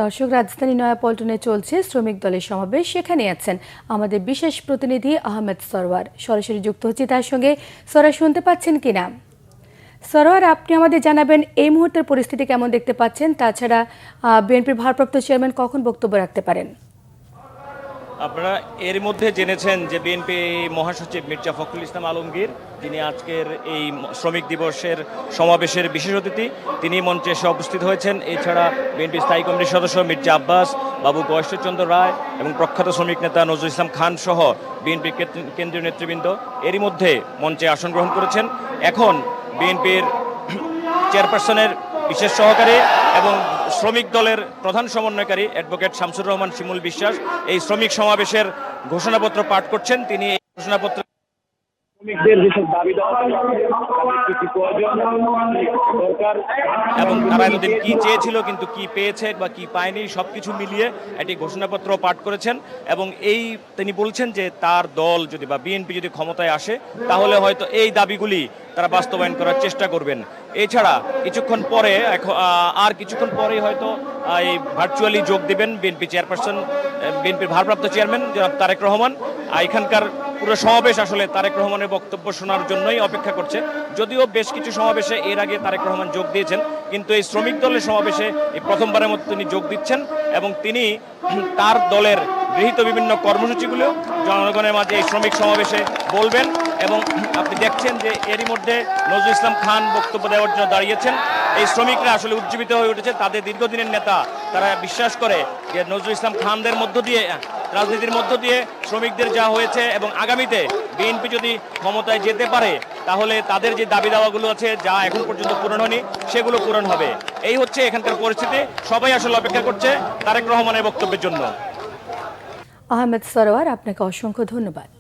দর্শক, রাজধানী নয়াপল্টনে চলছে শ্রমিক দলের সমাবেশ। সেখানে আছেন আমাদের বিশেষ প্রতিনিধি আহমেদ সরওয়ার। সরাসরি যুক্ত হচ্ছে তার সঙ্গে। সরওয়ার, শুনতে পাচ্ছেন কিনা? সরওয়ার, আপনি আমাদের জানাবেন এই মুহূর্তের পরিস্থিতি কেমন দেখতে পাচ্ছেন? তাছাড়া বিএনপির ভারপ্রাপ্ত চেয়ারম্যান কখন বক্তব্য রাখতে পারেন? আপনারা এর মধ্যে জেনেছেন যে বিএনপি মহাসচিব মির্জা ফখরুল ইসলাম আলমগীর, যিনি আজকের এই শ্রমিক দিবসের সমাবেশের বিশেষ অতিথি, তিনি মঞ্চে এসে উপস্থিত হয়েছেন। এছাড়া বিএনপি স্থায়ী কমিটির সদস্য মির্জা আব্বাস, বাবু গয়েশ্বরচন্দ্র রায় এবং প্রখ্যাত শ্রমিক নেতা নজরুল ইসলাম খান সহ বিএনপির কেন্দ্রীয় নেতৃবৃন্দ এরই মধ্যে মঞ্চে আসন গ্রহণ করেছেন। এখন বিএনপির চেয়ারপারসনের বিশেষ সহকারী এবং শ্রমিক দলের প্রধান সমন্বয়কারী অ্যাডভোকেট শামসুর রহমান শিমুল বিশ্বাস এই শ্রমিক সমাবেশের ঘোষণাপত্র পাঠ করছেন। তিনি এই ঘোষণাপত্র এবং তারা এতদিন কি চেয়েছিল কিন্তু কি পেয়েছে বা কি পায়নি সবকিছু মিলিয়ে একটি ঘোষণাপত্র পাঠ করেছেন। এবং তিনি বলছেন যে তার দল যদি বা বিএনপি যদি ক্ষমতায় আসে তাহলে হয়তো এই দাবিগুলি তারা বাস্তবায়ন করার চেষ্টা করবেন। এছাড়া কিছুক্ষণ পরে হয়তো এই ভার্চুয়ালি যোগ দেবেন বিএনপির ভারপ্রাপ্ত চেয়ারম্যান জনাব তারেক রহমান। এখানকার পুরো সমাবেশ আসলে তারেক রহমানের বক্তব্য শোনার জন্যই অপেক্ষা করছে। যদিও বেশ কিছু সমাবেশে এর আগে তারেক রহমান যোগ দিয়েছেন, কিন্তু এই শ্রমিক দলের সমাবেশে এই প্রথমবারের মতো তিনি যোগ দিচ্ছেন এবং তিনি তার দলের গৃহীত বিভিন্ন কর্মসূচিগুলো জনগণের মাঝে এই শ্রমিক সমাবেশে বলবেন। এবং আপনি দেখছেন যে এরই মধ্যে নজরুল ইসলাম খান বক্তব্য দেওয়ার জন্য দাঁড়িয়েছেন। এই শ্রমিকরা আসলে উজ্জীবিত হয়ে উঠেছে। তাদের দীর্ঘদিনের নেতা, তারা বিশ্বাস করে যে নজরুল ইসলাম খানদের মধ্য দিয়ে, রাজনীতির মধ্য দিয়ে শ্রমিকদের যা হয়েছে এবং আগামীতে বিএনপি যদি ক্ষমতায় যেতে পারে তাহলে তাদের যে দাবি দাওয়াগুলো আছে যা এখন পর্যন্ত পূরণ হয়নি সেগুলো পূরণ হবে। এই হচ্ছে এখানকার পরিস্থিতি। সবাই আসলে অপেক্ষা করছে তারেক রহমানের বক্তব্যের জন্য। আহমেদ সরওয়ার, আপনাকে অসংখ্য ধন্যবাদ।